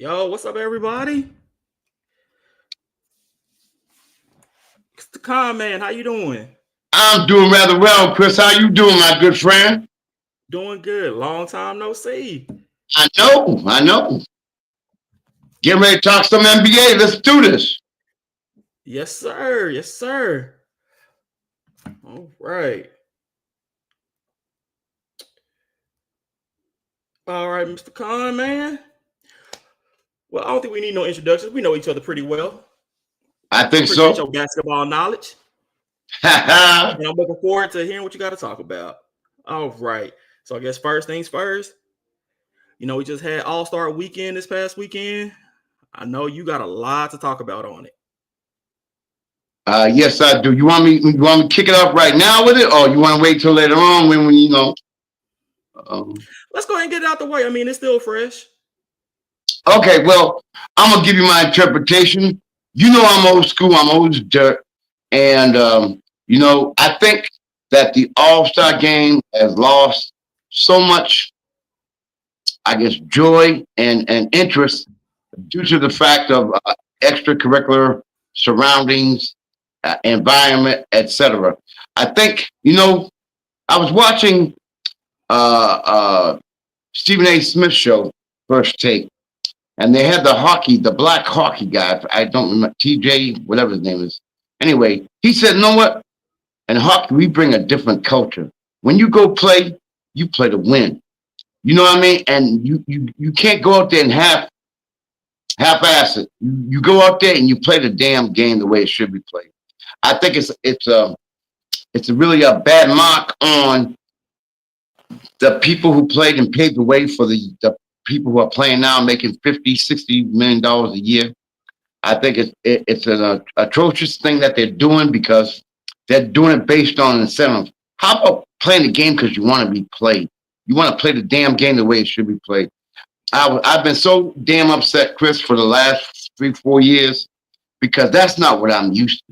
Yo, what's up, everybody? It's the Con Man. How you doing? I'm doing rather well, Chris. How you doing, my good friend? Doing good. Long time no see. I know. Getting ready to talk some NBA. Let's do this. Yes, sir. Yes, sir. All right. All right, Mr. Con Man. Well, I don't think we need no introductions. We know each other pretty well. I I think appreciate so. your basketball knowledge, and I'm looking forward to hearing what you got to talk about. All right. So I guess first things first. We just had All Star Weekend this past weekend. I know you got a lot to talk about on it. Yes, I do. You want me to kick it off right now with it, or you want to wait till later on when. Um, Let's go ahead and get it out the way. I mean, it's still fresh. okay, well, I'm gonna give you my interpretation. You know, I'm old school. I'm old as dirt, and I think that the All Star game has lost so much, I guess, joy and interest due to the fact of extracurricular surroundings, environment, etc. I think I was watching Stephen A. Smith show, First Take, and they had the black hockey guy. I don't remember TJ, whatever his name is. Anyway, he said, "You know what? In hockey, we bring a different culture. When you go play, you play to win. You know what I mean? And you can't go out there and half-ass it. You go out there and you play the damn game the way it should be played. I think it's really a bad mark on the people who played and paved the way for the people who are playing now, making 50, $60 million a year. I think it's an atrocious thing that they're doing because they're doing it based on incentive. How about playing the game because you want to be played? You want to play the damn game the way it should be played. I've been so damn upset, Chris, for the last 3, 4 years because that's not what I'm used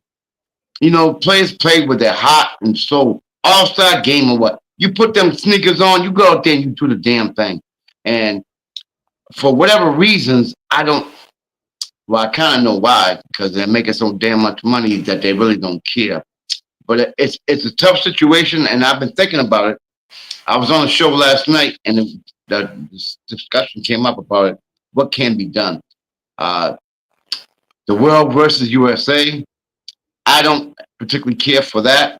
to. Players play with their heart and soul. All-star game or what? You put them sneakers on, you go out there and you do the damn thing. And for whatever reasons, I don't. Well, I kind of know why because they're making so damn much money that they really don't care. But it's a tough situation, and I've been thinking about it. I was on a show last night, and this discussion came up about it. What can be done? Uh, the world versus USA. I don't particularly care for that.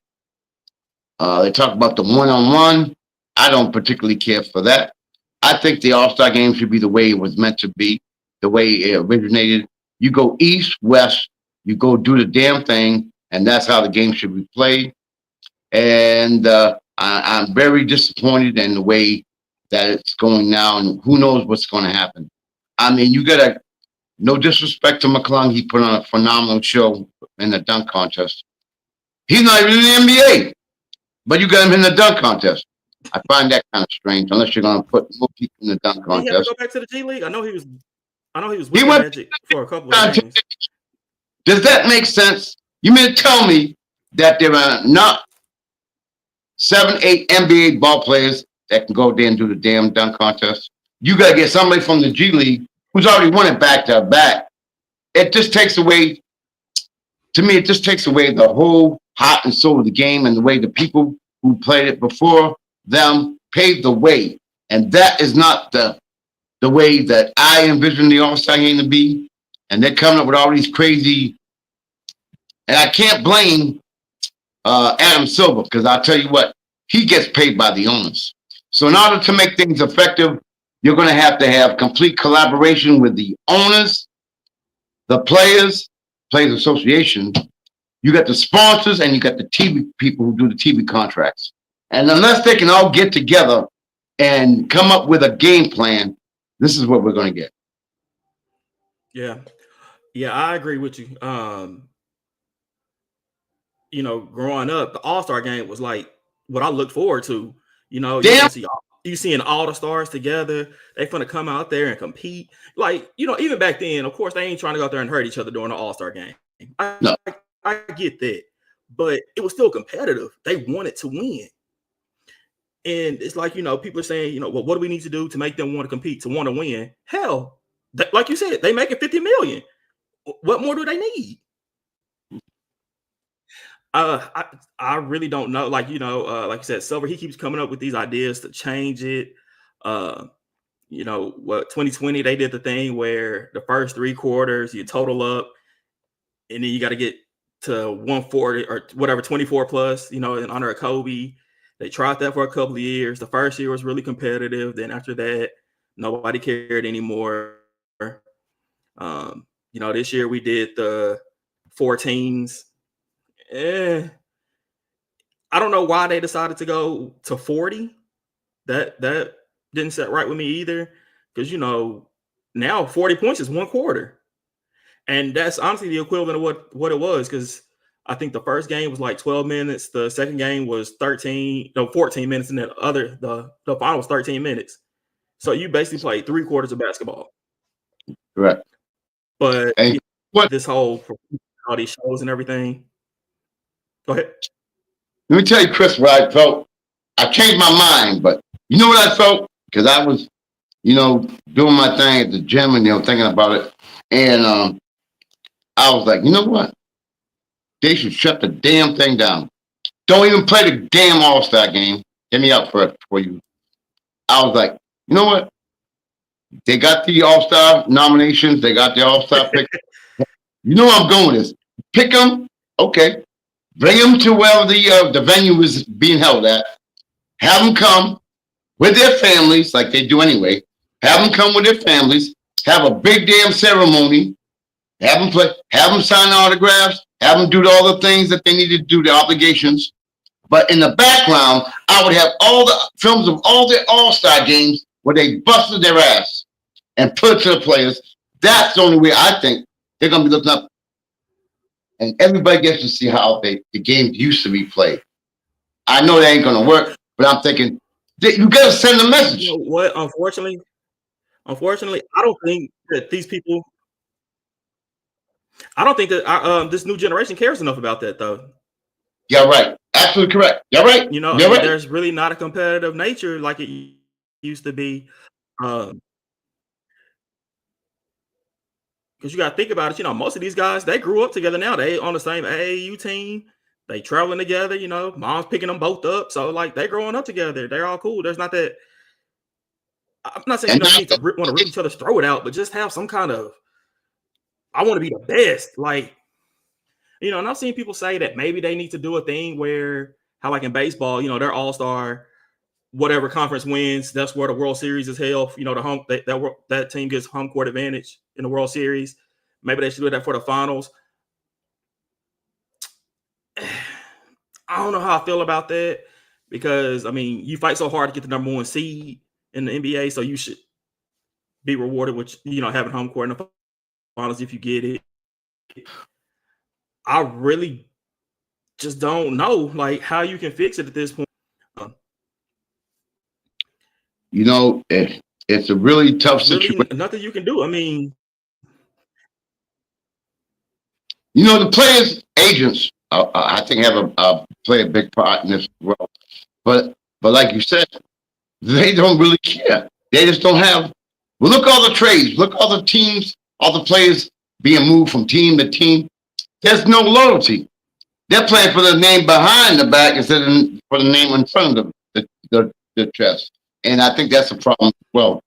They talk about the one-on-one. I don't particularly care for that. I think the All-Star game should be the way it was meant to be, the way it originated. You go east, west, you go do the damn thing, and that's how the game should be played. And I'm very disappointed in the way that it's going now, and who knows what's going to happen. I mean, no disrespect to McClung, he put on a phenomenal show in the dunk contest. He's not even in the NBA, but you got him in the dunk contest. I find that kind of strange, unless you're going to put more people in the dunk Did he have to contest. go back to the G League? I know he was. I know he was He with the went Magic for a couple of contest. games. Does that make sense? You mean to tell me that there are not 7, 8 NBA ball players that can go there and do the damn dunk contest? You got to get somebody from the G League who's already won it back to back. It just takes away, to me, it just takes away the whole heart and soul of the game and the way the people who played it before them paved the way. And that is not the way that I envision the All-Star game to be. And they're coming up with all these crazy, and I can't blame Adam Silver because I'll tell you what, he gets paid by the owners. So in order to make things effective, you're going to have complete collaboration with the owners, the Players Association. You got the sponsors and you got the TV people who do the TV contracts. And unless they can all get together and come up with a game plan, this is what we're going to get. Yeah, yeah, I agree with you. Growing up, the All Star game was like what I looked forward to. You want Damn. to see you seeing all the stars together. They finna come out there and compete. Like even back then, of course, they ain't trying to go out there and hurt each other during the All Star game. No. I get that, but it was still competitive. They wanted to win, and it's like people are saying, well, what do we need to do to make them want to compete, to want to win? Hell, like you said, they making 50 million. What more do they need? I I really don't know. Like like you said, Silver, he keeps coming up with these ideas to change it. Uh, what 2020 they did the thing where the first 3 quarters you total up, and then you got to get to 140 or whatever 24 plus. In honor of Kobe. They tried that for a couple of years. The first year was really competitive. Then after that, nobody cared anymore. This year we did the 14s. I don't know why they decided to go to 40. That didn't set right with me either. Because now 40 points is 1 quarter. And that's honestly the equivalent of what it was, because I think the first game was like 12 minutes. The second game was 14 minutes, and the final was 13 minutes. So you basically played 3 quarters of basketball. Correct. But And this whole all these shows and everything. Go ahead. Let me tell you, Chris, what I felt. I changed my mind, but you know what I felt? Because I was, doing my thing at the gym and thinking about it. And I was like, you know what? They should shut the damn thing down. Don't even play the damn All-Star game. Get me out first for you. I was like, you know what? They got the All-Star nominations. They got the All-Star pick. You know where I'm going with this. Pick them. Okay. Bring them to wherever the venue is being held at. Have them come with their families, like they do anyway. Have them come with their families. Have a big damn ceremony. Have them play. Have them sign autographs. Have them do all the things that they need to do, the obligations. But in the background, I would have all the films of all their All-Star games where they busted their ass and put it to the players. That's the only way I think they're going to be looking up. And everybody gets to see how the games used to be played. I know that ain't going to work, but I'm thinking, you got to send a message. You know what? Unfortunately, I don't think that these people. I don't think that this new generation cares enough about that, though. Yeah, right. Absolutely correct. You're right. You're right. There's really not a competitive nature like it used to be. Because you got to think about it. Most of these guys, they grew up together now. They on the same AAU team. They traveling together. Mom's picking them both up. So, like, they growing up together. They're all cool. There's not that. I'm not saying you need to want to rip each other's throat out, but just have some kind of. I want to be the best. Like, and I've seen people say that maybe they need to do a thing where, how like in baseball, their all-star, whatever conference wins, that's where the World Series is held. The home that team gets home court advantage in the World Series. Maybe they should do that for the finals. I don't know how I feel about that, because you fight so hard to get the number 1 seed in the NBA, so you should be rewarded with having home court in the finals if you get it. I really just don't know like how you can fix it at this point. It's a really tough situation. Nothing you can do. The players' agents, I think, play a big part in this as well. But like you said, they don't really care. They just don't have. Well, look all the trades. Look all the teams, all the players being moved from team to team. There's no loyalty. They're playing for the name behind the back instead of for the name in front of the chest. And I think that's a problem as well.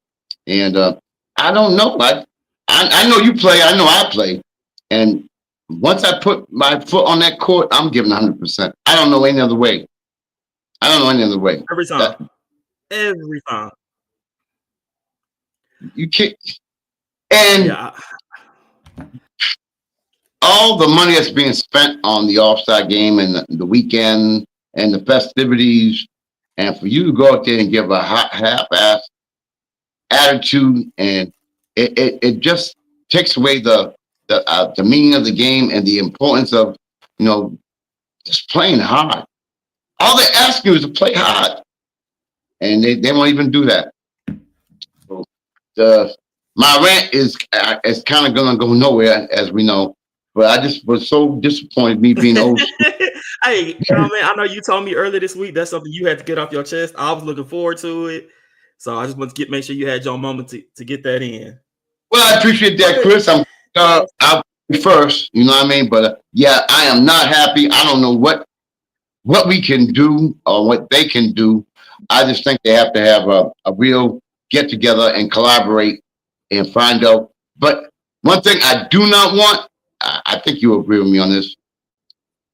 And I don't know. I know you play. I know I play. And once I put my foot on that court, I'm giving 100%. I don't know any other way. Every time. Every time. You can't. And yeah. All the money that's being spent on the All-Star game and the weekend and the festivities, and for you to go out there and give a half-ass attitude, and it just takes away the meaning of the game and the importance of just playing hard. All they ask you is to play hard, and they won't even do that. So my rant is kind of going to go nowhere, as we know. But I just was so disappointed, me being old. Hey, man, I know you told me earlier this week that's something you had to get off your chest. I was looking forward to it. So I just want to make sure you had your moment to get that in. Well, I appreciate that, Chris. I'll be first. You know what I mean? But yeah, I am not happy. I don't know what we can do or what they can do. I just think they have to have a real get together and collaborate and find out. But one thing I do not want, I think you agree with me on this,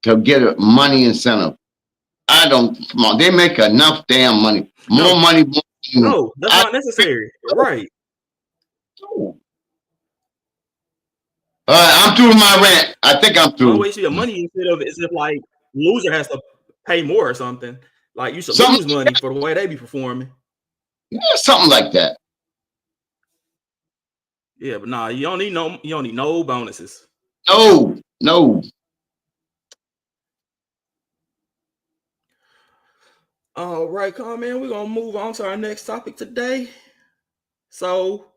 to get a money incentive. I don't, come on, they make enough damn money. More No, money, more, no, that's I not necessary. Right. don't. I'm through with my rant. I think I'm Only through. way you see the money instead of is if like loser has to pay more or something. Like you should Something, lose money for the way they be performing. yeah, something like that. Yeah, but nah, you don't need no bonuses. No, no. All right, come on, man. We're gonna move on to our next topic today. So,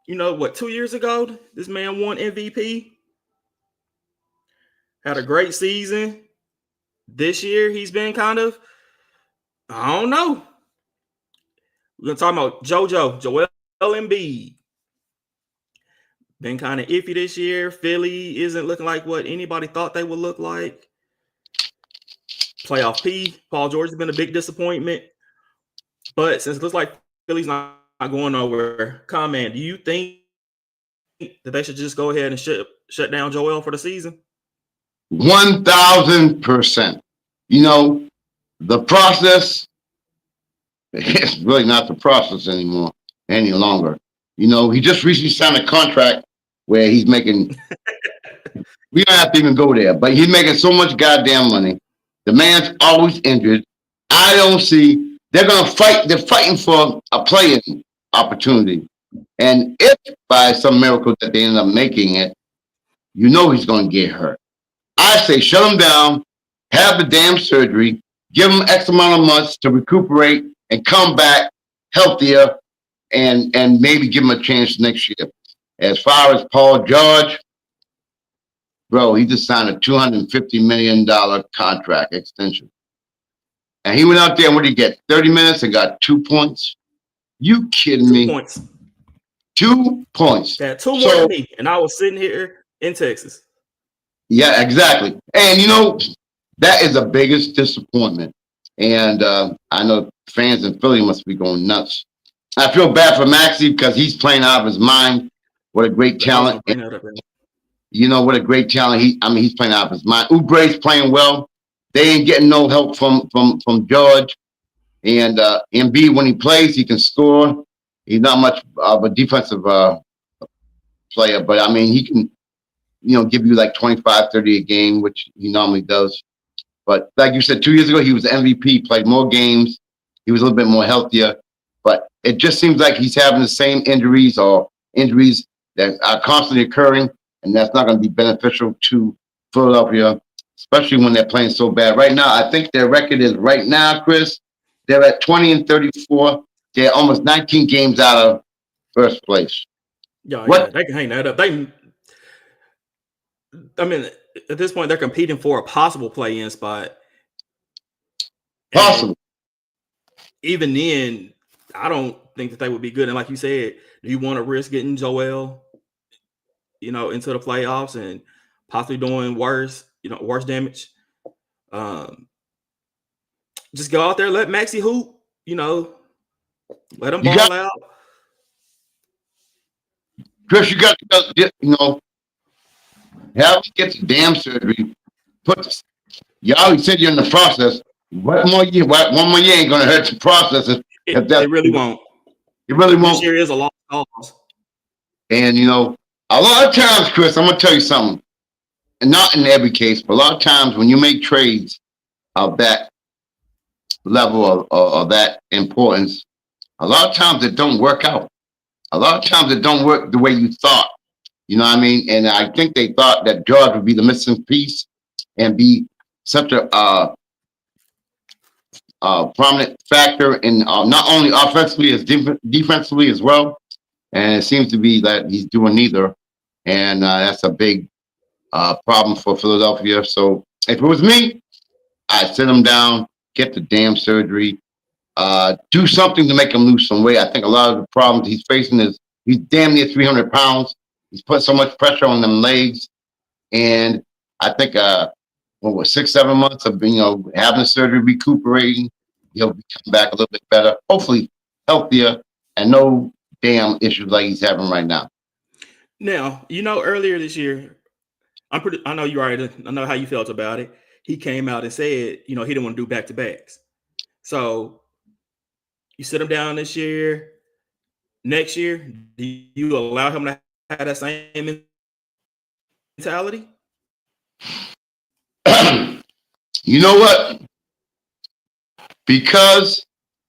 you know what, 2 years ago, this man won MVP, had a great season. This year, he's been kind of, I don't know. We're gonna talk about Joel Embiid. Been kind of iffy this year. Philly isn't looking like what anybody thought they would look like. Playoff P. Paul George has been a big disappointment. But since it looks like Philly's not going nowhere, comment, do you think that they should just go ahead and shut down Joel for the season? 1,000%. You know, the process, it's really not the process anymore, any longer. You know, he just recently signed a contract where he's making, we don't have to even go there, but he's making so much goddamn money. The man's always injured. I don't see, they're going to fight, they're fighting for a playing opportunity. And if by some miracle that they end up making it, you know he's going to get hurt. I say shut him down, have the damn surgery, give him X amount of months to recuperate and come back healthier, and maybe give him a chance next year. As far as Paul George, bro, he just signed a $250 million contract extension. And he went out there and what did he get? 30 minutes and got 2 points? You kidding 2 me? points. 2 points. Got two more than me, and I was sitting here in Texas. Yeah, exactly. And you know, that is the biggest disappointment. And I know fans in Philly must be going nuts. I feel bad for Maxey because he's playing out of his mind. What a great talent. You know what a great talent. He's playing out of his mind. Oubre's playing well. They ain't getting no help from George. And Embiid, when he plays, he can score. He's not much of a defensive player, but I mean, he can, you know, give you like 25, 30 a game, which he normally does. But like you said, 2 years ago, he was the MVP, played more games. He was a little bit more healthier. But it just seems like he's having the same injuries or injuries that are constantly occurring, and that's not going to be beneficial to Philadelphia, especially when they're playing so bad. Right now, I think their record is right now, Chris, they're at 20-34. They're almost 19 games out of first place. Yeah, they can hang that up. I mean, at this point, they're competing for a possible play-in spot. Possible. Even then, I don't think that they would be good. And like you said, do you want to risk getting Joel, you know, into the playoffs and possibly doing worse damage? Just go out there, let Maxey hoop, you know, let him ball out. Chris, you got to, you know, have him get the damn surgery. You already said you're in the process. One more year ain't going to hurt the process. It really won't. It really won't. This year is a lost cause. And, you know, a lot of times, Chris, I'm going to tell you something. And not in every case, but a lot of times when you make trades of that level of that importance, a lot of times it don't work out. A lot of times it don't work the way you thought. You know what I mean? And I think they thought that George would be the missing piece and be such a prominent factor in not only offensively as defensively as well. And it seems to be that he's doing neither. And that's a big problem for Philadelphia. So if it was me, I'd sit him down, get the damn surgery, Do something to make him lose some weight. I think a lot of the problems he's facing is he's damn near 300 pounds. He's put so much pressure on them legs. And I think, what was 6, 7 months of having the surgery, recuperating, he'll come back a little bit better, hopefully healthier, and no damn issues like he's having right now. Now, earlier this year, I know you already. I know how you felt about it. He came out and said, he didn't want to do back to backs. So you sit him down this year. Next year, do you allow him to have that same mentality? You know what? Because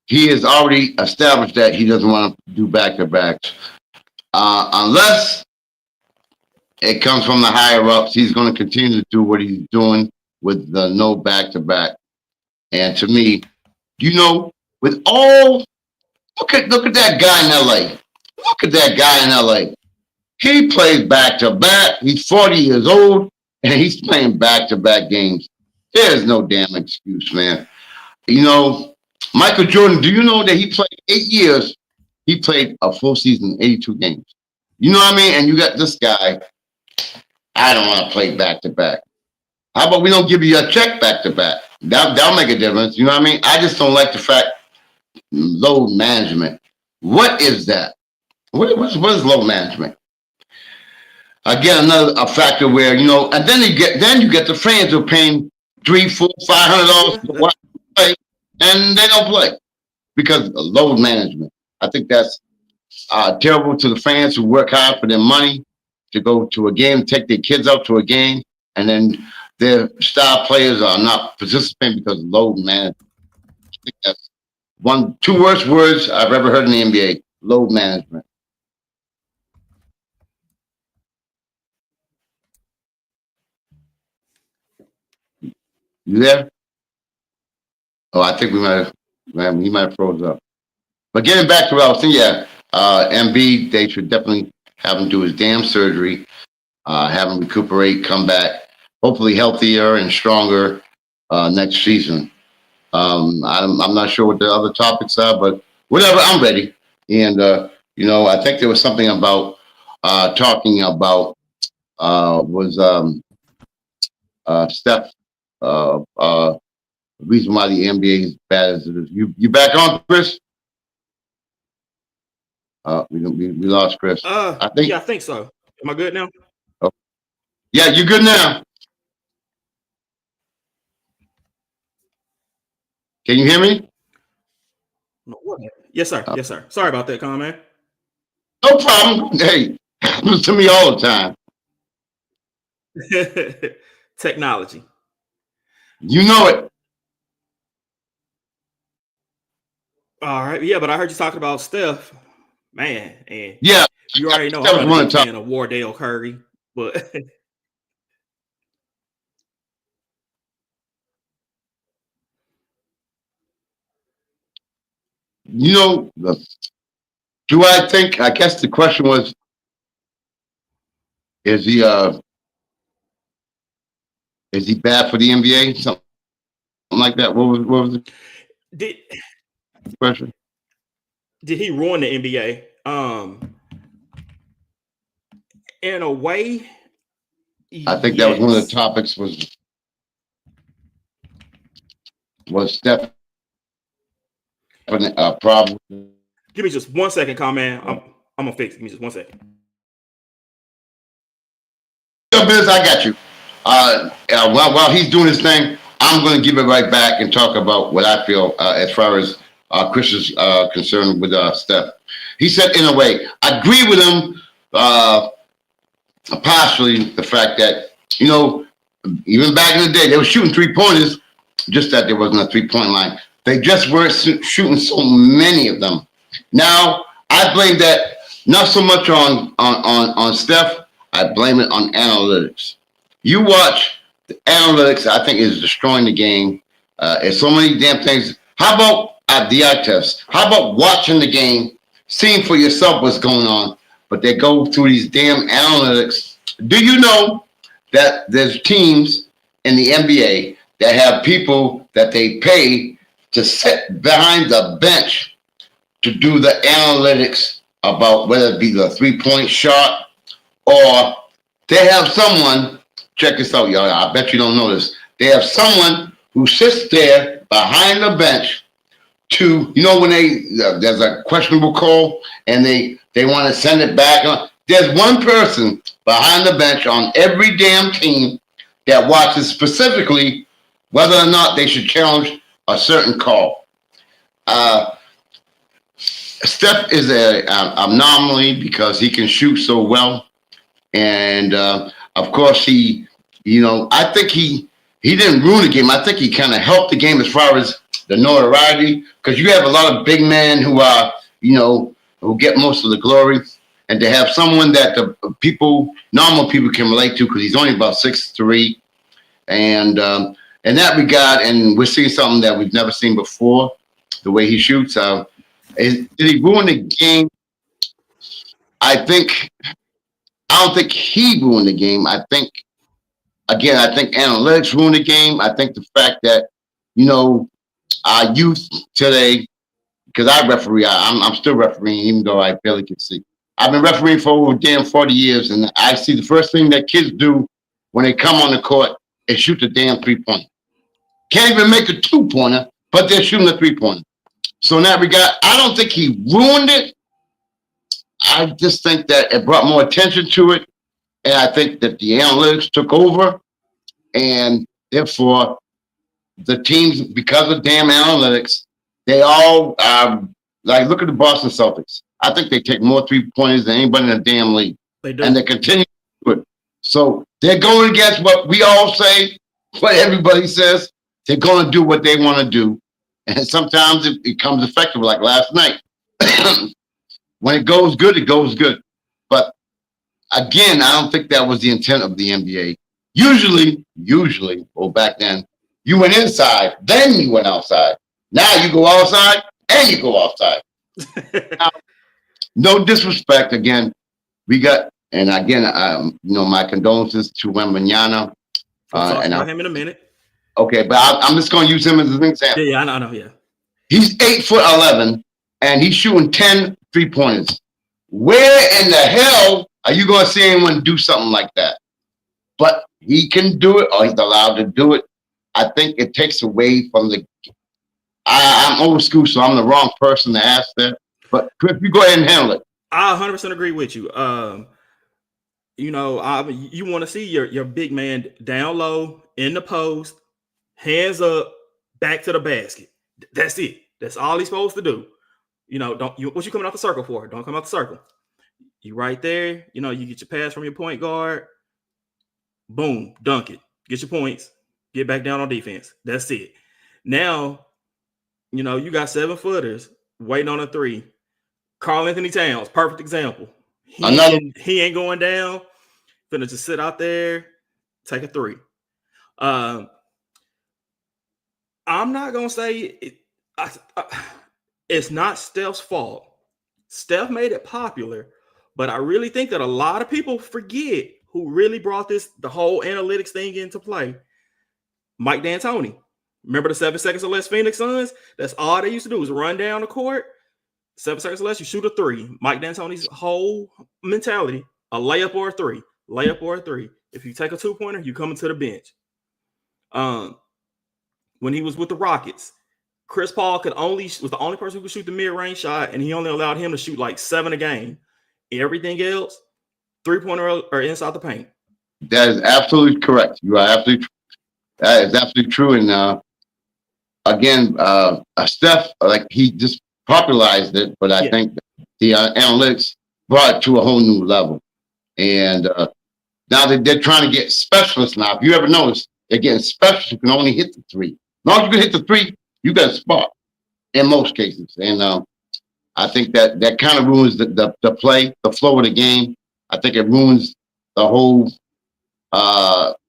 he has already established that he doesn't want to do back to backs, unless it comes from the higher ups, he's going to continue to do what he's doing with the no back to back. And to me, with all look at that guy in LA. Look at that guy in LA. He plays back to back. He's 40 years old and he's playing back to back games. There's no damn excuse, man. Michael Jordan, do you know that he played 8 years? He played a full season, 82 games. You know what I mean? And you got this guy. I don't want to play back to back. How about we don't give you a check back to back? That'll make a difference. You know what I mean? I just don't like the fact load management. What is that? What is load management? Again, a factor where and then you get the fans who are paying $300, $400, $500 to watch play, and they don't play because of load management. I think that's terrible to the fans who work hard for their money to go to a game, take their kids out to a game, and then their star players are not participating because of load management. I think that's two worst words I've ever heard in the NBA: load management. You there? Oh, I think he might have froze up. But getting back to what I was saying, Embiid, they should definitely have him do his damn surgery, have him recuperate, come back, hopefully healthier and stronger next season. I'm not sure what the other topics are, but whatever, I'm ready. And I think there was something about talking about Steph. The reason why the NBA is bad as it is. You back on, Chris? We lost Chris. I think so. Am I good now? Oh. Yeah, you're good now. Can you hear me? Yes, sir. Yes, sir. Sorry about that, comment. No problem. Hey, happens to me all the time. Technology. You know it. All right. Yeah, but I heard you talking about Steph. Man, and yeah, you already know I'm not a big fan of Wardell Curry, but do I think? I guess the question was, is he bad for the NBA? Something like that. What was the question? Did he ruin the NBA? In a way, I think that was one of the topics. Was Steph a problem? Give me just 1 second, comment. I'm gonna fix it. Give me just 1 second. I got you. While he's doing his thing, I'm going to give it right back and talk about what I feel as far as Chris is concerned with Steph. He said, in a way, I agree with him partially the fact that, even back in the day, they were shooting 3-pointers, just that there wasn't a 3-point line. They just weren't shooting so many of them. Now, I blame that not so much on Steph. I blame it on analytics. You watch the analytics, I think, is destroying the game. It's so many damn things. How about the eye test? How about watching the game, seeing for yourself what's going on? But they go through these damn analytics. Do you know that there's teams in the NBA that have people that they pay to sit behind the bench to do the analytics about whether it be the 3-point shot or they have someone, check this out, y'all. I bet you don't know this. They have someone who sits there behind the bench to, when there's a questionable call and they want to send it back. There's one person behind the bench on every damn team that watches specifically whether or not they should challenge a certain call. Steph is an anomaly because he can shoot so well. And of course, I think he didn't ruin the game. I think he kind of helped the game as far as the notoriety, because you have a lot of big men who are, who get most of the glory. And to have someone that the normal people can relate to, because he's only about 6'3", and in that regard, and we're seeing something that we've never seen before, the way he shoots. Did he ruin the game? I don't think he ruined the game. I think analytics ruined the game. I think the fact that, our youth today, because I referee, I'm still refereeing, even though I barely can see. I've been refereeing for over damn 40 years, and I see the first thing that kids do when they come on the court is shoot the damn 3-pointer. Can't even make a 2-pointer, but they're shooting a 3-pointer. So in that regard, I don't think he ruined it. I just think that it brought more attention to it. And I think that the analytics took over. And therefore, the teams, because of damn analytics, they all, look at the Boston Celtics. I think they take more 3-pointers than anybody in the damn league. They do. And they continue to do it. So they're going against what we all say, what everybody says. They're going to do what they want to do. And sometimes it becomes effective, like last night. When it goes good, it goes good. But again, I don't think that was the intent of the NBA. Usually, back then, you went inside, then you went outside. Now you go outside and you go outside. Now, no disrespect. Again, my condolences to Wembanyama. I'll talk about him in a minute. Okay, but I'm just going to use him as an example. Yeah, I know. Yeah, he's 8'11", and he's shooting 10 3-pointers. Where in the hell are you going to see anyone do something like that? But he can do it, or he's allowed to do it. I think it takes away from the. I'm old school, so I'm the wrong person to ask that. But Chris, you go ahead and handle it. I 100% agree with you. You want to see your big man down low in the post, hands up, back to the basket. That's it. That's all he's supposed to do. What you coming out the circle for? Don't come out the circle. You right there. You get your pass from your point guard. Boom, dunk it. Get your points. Get back down on defense. That's it. Now, you got 7-footers waiting on a 3. Karl Anthony Towns, perfect example. He ain't going down. Finna just sit out there, take a 3. I'm not gonna say it's not Steph's fault. Steph made it popular, but I really think that a lot of people forget who really brought the whole analytics thing into play. Mike D'Antoni. Remember the 7 seconds or less Phoenix Suns? That's all they used to do was run down the court. 7 seconds or less, you shoot a 3. Mike D'Antoni's whole mentality, a layup or a 3. Layup or a 3. If you take a 2-pointer, you come into the bench. When he was with the Rockets, Chris Paul was the only person who could shoot the mid-range shot, and he only allowed him to shoot like 7 a game. Everything else, 3-pointer or inside the paint. That is absolutely correct. You are absolutely. That is absolutely true. And again, Steph, he just popularized it, but I think the analytics brought it to a whole new level. And now they're trying to get specialists now. If you ever notice, they're getting specialists who can only hit the 3. As long as you can hit the 3, you got a spot in most cases. And I think that kind of ruins the play, the flow of the game. I think it ruins the whole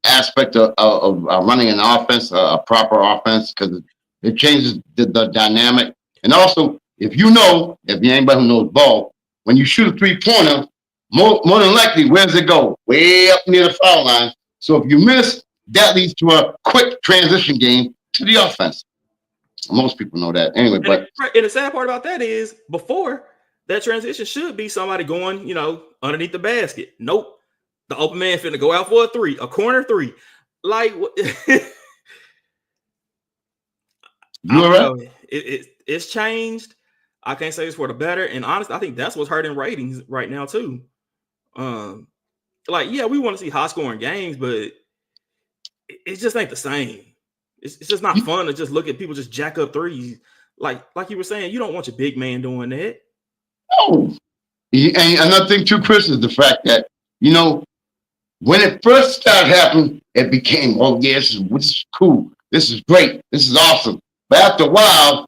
aspect of running an offense, a proper offense, because it changes the dynamic. And also, if anybody who knows ball, when you shoot a 3-pointer, more than likely, where does it go? Way up near the foul line. So if you miss, that leads to a quick transition game to the offense. Most people know that anyway. But And the sad part about that is before that transition should be somebody going, underneath the basket. Nope. The open man finna go out for a three, a corner three. Like, I don't know. It's changed. I can't say it's for the better. And honestly, I think that's what's hurting ratings right now too. Yeah, we want to see high scoring games, but it just ain't the same. It's just not fun to just look at people just jack up threes. Like you were saying, you don't want your big man doing that. No. And another thing too, Chris, is the fact that, when it first started happening, it became, oh yeah, this is cool. This is great. This is awesome. But after a while,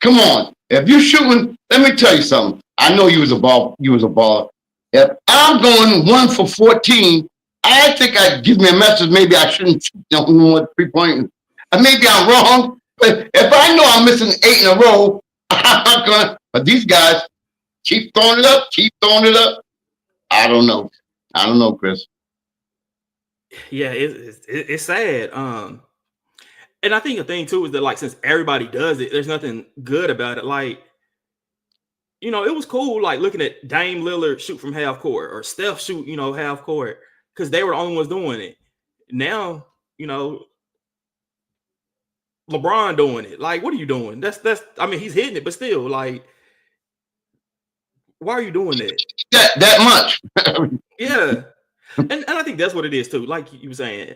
come on. If you're shooting, let me tell you something. I know you was a baller. If I'm going 1 for 14, I think I'd give me a message. Maybe I shouldn't shoot 3-point. Maybe I'm wrong. But if I know I'm missing 8 in a row, I'm not gonna. But these guys keep throwing it up. I don't know, Chris. Yeah, it's sad. And I think the thing too is that since everybody does it, there's nothing good about it. It was cool looking at Dame Lillard shoot from half court or Steph shoot, half court because they were the only ones doing it. Now, LeBron doing it. What are you doing? That's he's hitting it, but still, why are you doing that? That much. Yeah. And I think that's what it is too. Like you were saying,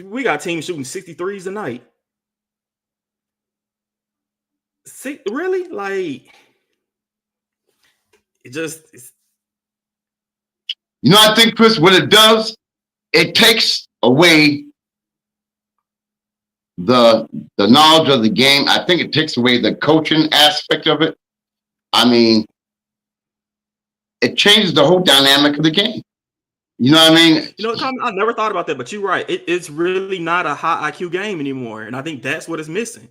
we got teams shooting 63s a night. Really? It's I think, Chris, what it does, it takes away the knowledge of the game. I think it takes away the coaching aspect of it. It changes the whole dynamic of the game. You know what I mean? Tom, I never thought about that, but you're right. It's really not a high IQ game anymore. And I think that's what is missing.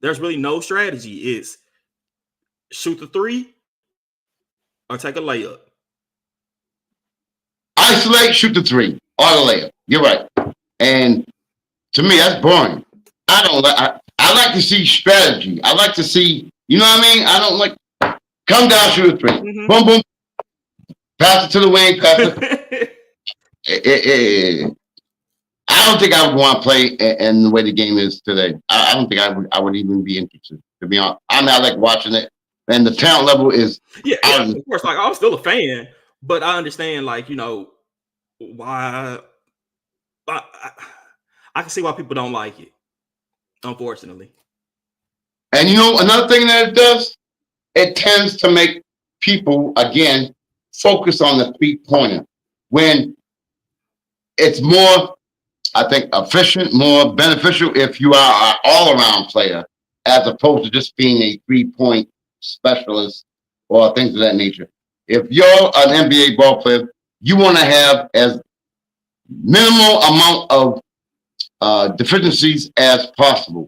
There's really no strategy. It's shoot the three or take a layup. Isolate, shoot the three, or the layup. You're right. And to me, that's boring. I don't like. I like to see strategy. I like to see. You know what I mean? I don't like come down, shoot a 3, boom, boom, pass it to the wing, pass it. I don't think I would want to play in the way the game is today. I don't think I would even be interested, to be honest. I like watching it, and the talent level is. Yeah, of course. I'm still a fan, but I understand, why. I can see why people don't like it, unfortunately. And another thing that it does, it tends to make people again focus on the 3-pointer when it's more, I think, efficient, more beneficial if you are an all-around player as opposed to just being a 3-point specialist or things of that nature. If you're an NBA ball player, you want to have as minimal amount of deficiencies as possible.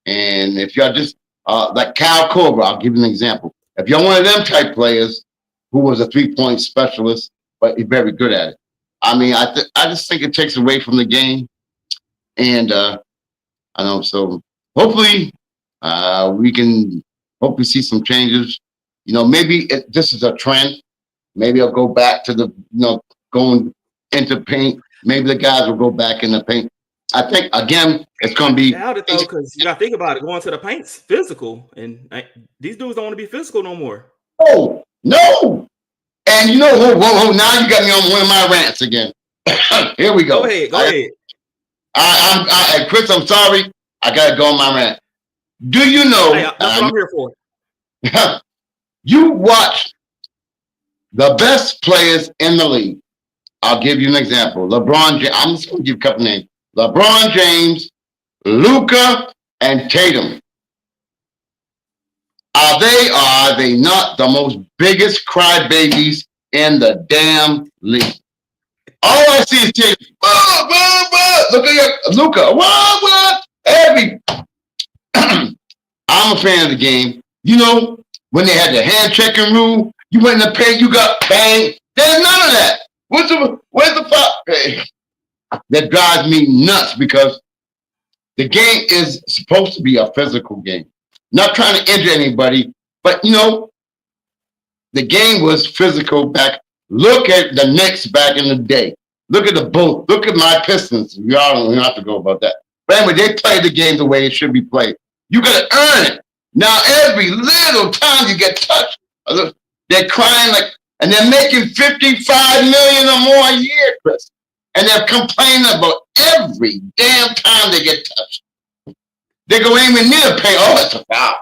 And if you're just like Kyle Korver, I'll give you an example. If you're one of them type players who was a 3-point specialist, but he's very good at it, I just think it takes away from the game. And I know, so hopefully we can hopefully see some changes. Maybe this is a trend. Maybe I'll go back to the, going into paint. Maybe the guys will go back in the paint. I think, again, it's going to be. I doubt it, though, because you got to think about it. Going to the paint's physical, and these dudes don't want to be physical no more. Oh, no. And whoa, now you got me on one of my rants again. Here we go. Go ahead. Chris, I'm sorry. I got to go on my rant. Do you know? Hey, that's what I'm here for. You watch the best players in the league. I'll give you an example. LeBron James. I'm just going to give you a couple names. LeBron James, Luka, and Tatum. Are they not the most biggest crybabies in the damn league? All I see is Tatum. Look at Luka. What? I'm a fan of the game. When they had the hand checking rule, you went in the paint, you got banged. There's none of that. Where's the fuck? That drives me nuts because The game is supposed to be a physical game. Not trying to injure anybody, but the game was physical back. Look at the Knicks back in the day. Look at the Bulls. Look at my Pistons. Y'all don't have to go about that. But anyway, they play the game the way it should be played. You got to earn it. Now, every little time you get touched, they're crying like, and they're making 55 million or more a year, Chris. And they're complaining about every damn time they get touched. They go anywhere near the paint. Oh, it's a foul.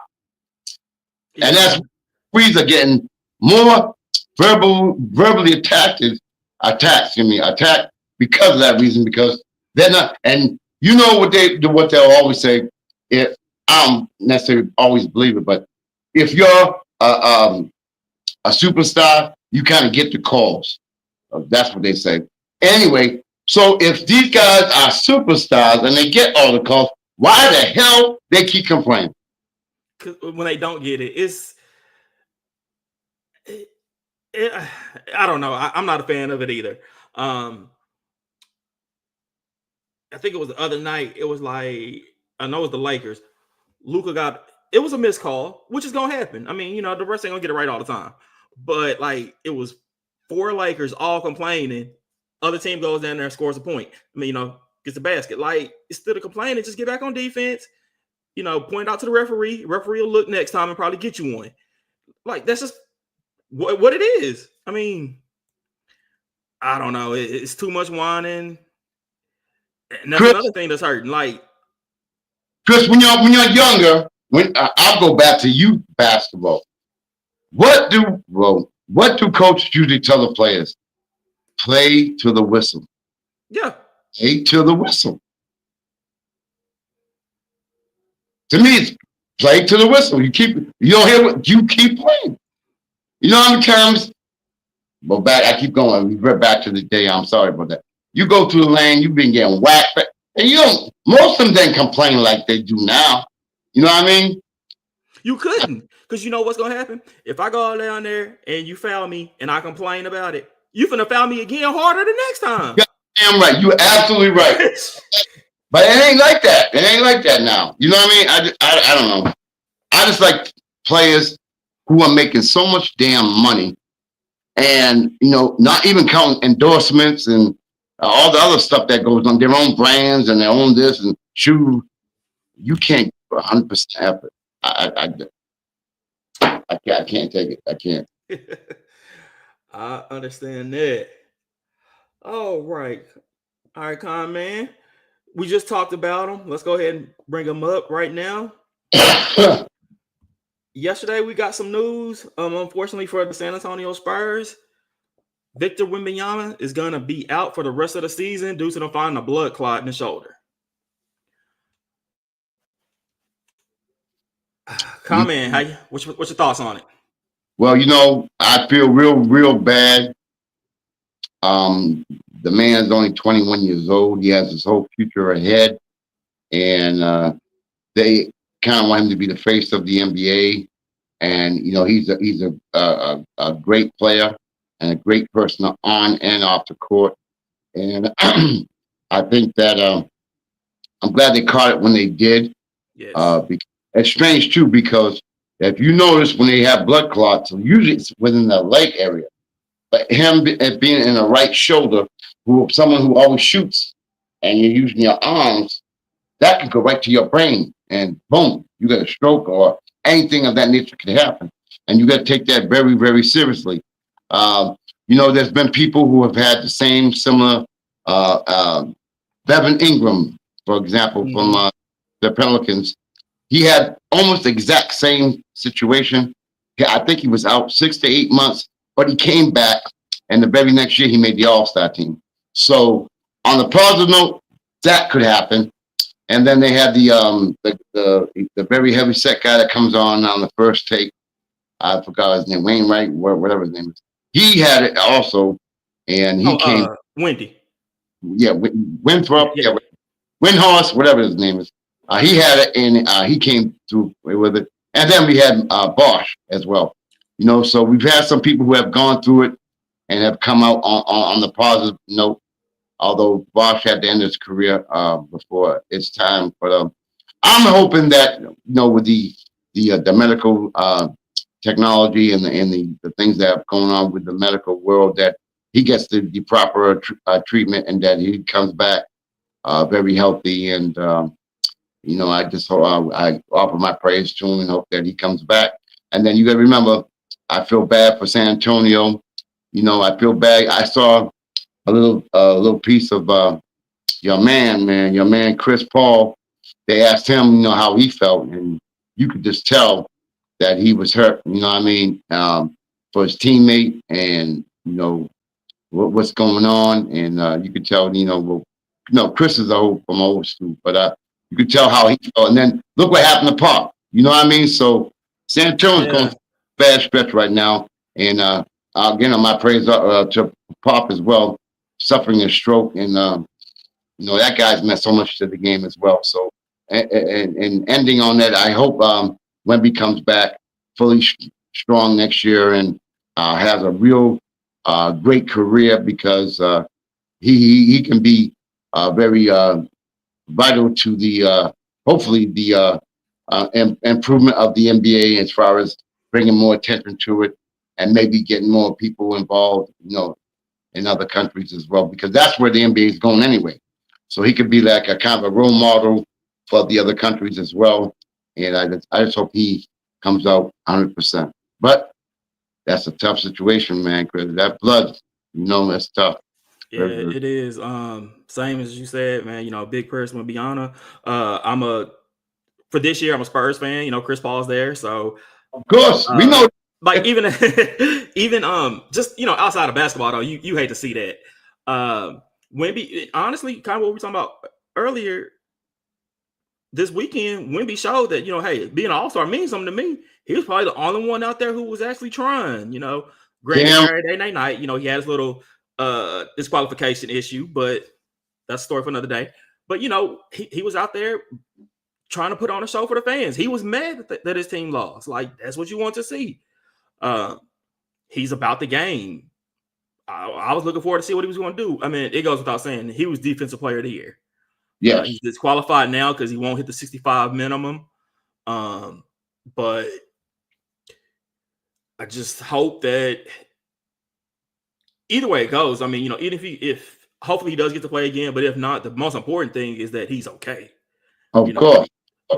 Yeah. And that's Squeeze are getting more verbally attacked because of that reason, because they're not, and you know what they'll always say. If I don't necessarily always believe it, but if you're a superstar, you kind of get the calls. That's what they say. Anyway, so if these guys are superstars and they get all the calls, why the hell they keep complaining? Because when they don't get it, I don't know. I'm not a fan of it either. I think it was the other night. It was like, I know it was the Lakers. Luka it was a missed call, which is going to happen. I mean, the refs ain't going to get it right all the time. But like, it was 4 Lakers all complaining. Other team goes down there and scores a point. I mean, gets the basket. Like, instead of complaining, just get back on defense. Point out to the referee. Referee will look next time and probably get you one. Like, that's just what it is. I mean, I don't know. It's too much whining. And that's another thing that's hurting. Like, Chris, when you're younger, I'll go back to youth basketball. What do coaches usually tell the players? Play to the whistle. Yeah. Play to the whistle. To me, it's play to the whistle. You don't hear what you keep playing. You know how many times? Well, I keep going. We read back to the day. I'm sorry about that. You go through the lane, you've been getting whacked, and most of them didn't complain like they do now. You know what I mean? You couldn't, because you know what's gonna happen? If I go down there and you foul me and I complain about it, you finna foul me again harder the next time. Yeah, damn right. You're absolutely right. But it ain't like that. It ain't like that now. You know what I mean? I don't know. I just like players who are making so much damn money, and not even counting endorsements and all the other stuff that goes on, their own brands and their own this and shoes. You can't 100% effort. I can't take it. I can't. I understand that. All right, Con Man. We just talked about him. Let's go ahead and bring him up right now. Yesterday, we got some news. Unfortunately for the San Antonio Spurs, Victor Wembanyama is going to be out for the rest of the season due to them finding a blood clot in the shoulder. Comment, what's your thoughts on it? Well, I feel real bad. The man's only 21 years old. He has his whole future ahead, and they kind of want him to be the face of the NBA. And he's a great player and a great person on and off the court. And I think that I'm glad they caught it when they did. Yes. It's strange too, because if you notice when they have blood clots, usually it's within the leg area. But him being in the right shoulder, someone who always shoots, and you're using your arms, that can go right to your brain, and boom, you get a stroke or anything of that nature can happen. And you got to take that very, very seriously. There's been people who have had the similar, Bevan Ingram, for example, from the Pelicans. He had almost the exact same situation. I think he was out 6 to 8 months, but he came back, and the very next year he made the All-Star team. So on the positive note, that could happen. And then they had the very heavy set guy that comes on the first take. I forgot his name, Wainwright, whatever his name is. He had it also, and he came. Wendy. Yeah, Winthrop. Yeah, Windhorse, whatever his name is. He had it, and he came through with it. And then we had Bosch as well. So we've had some people who have gone through it and have come out on the positive note. Although Bosch had to end his career before it's time. But I'm hoping that with the medical technology and the things that are going on with the medical world, that he gets the proper treatment and that he comes back very healthy. And I just hope I offer my praise to him and hope that he comes back. And then you got to remember, I feel bad for San Antonio. I feel bad. I saw a little piece of your man Chris Paul. They asked him, how he felt, and you could just tell that he was hurt. You know what I mean? For his teammate, and what's going on, and you could tell. Chris is from old school, but you could tell how he felt. And then look what happened to Pop. You know what I mean? So San Antonio's going Yeah. through a bad stretch right now, and again, my praise to Pop as well, suffering a stroke, and that guy's meant so much to the game as well. So, and ending on that, I hope Wemby comes back fully strong next year and has a real great career, because he can be very vital to the hopefully the improvement of the NBA, as far as bringing more attention to it and maybe getting more people involved, in other countries as well, because that's where the NBA is going anyway. So he could be like a kind of a role model for the other countries as well. And I just hope he comes out 100%. But that's a tough situation, man. Because that blood, that's tough. Yeah, it is. Same as you said, man. Big person with Biana. For this year, I'm a Spurs fan. Chris Paul's there, so Of course, we know. like even even just outside of basketball though, you hate to see that. Wemby, honestly, kind of what we were talking about earlier this weekend, Wemby showed that hey, being an all-star means something to me. He was probably the only one out there who was actually trying. Granted, Saturday night, he had his little disqualification issue, but that's a story for another day. But he was out there trying to put on a show for the fans. He was mad that his team lost. Like, that's what you want to see. He's about the game. I was looking forward to see what he was going to do. I mean, it goes without saying, he was Defensive Player of the Year. Yes. He's disqualified now because he won't hit the 65 minimum. But I just hope that either way it goes, I mean, even if hopefully he does get to play again, but if not, the most important thing is that he's okay. Of course.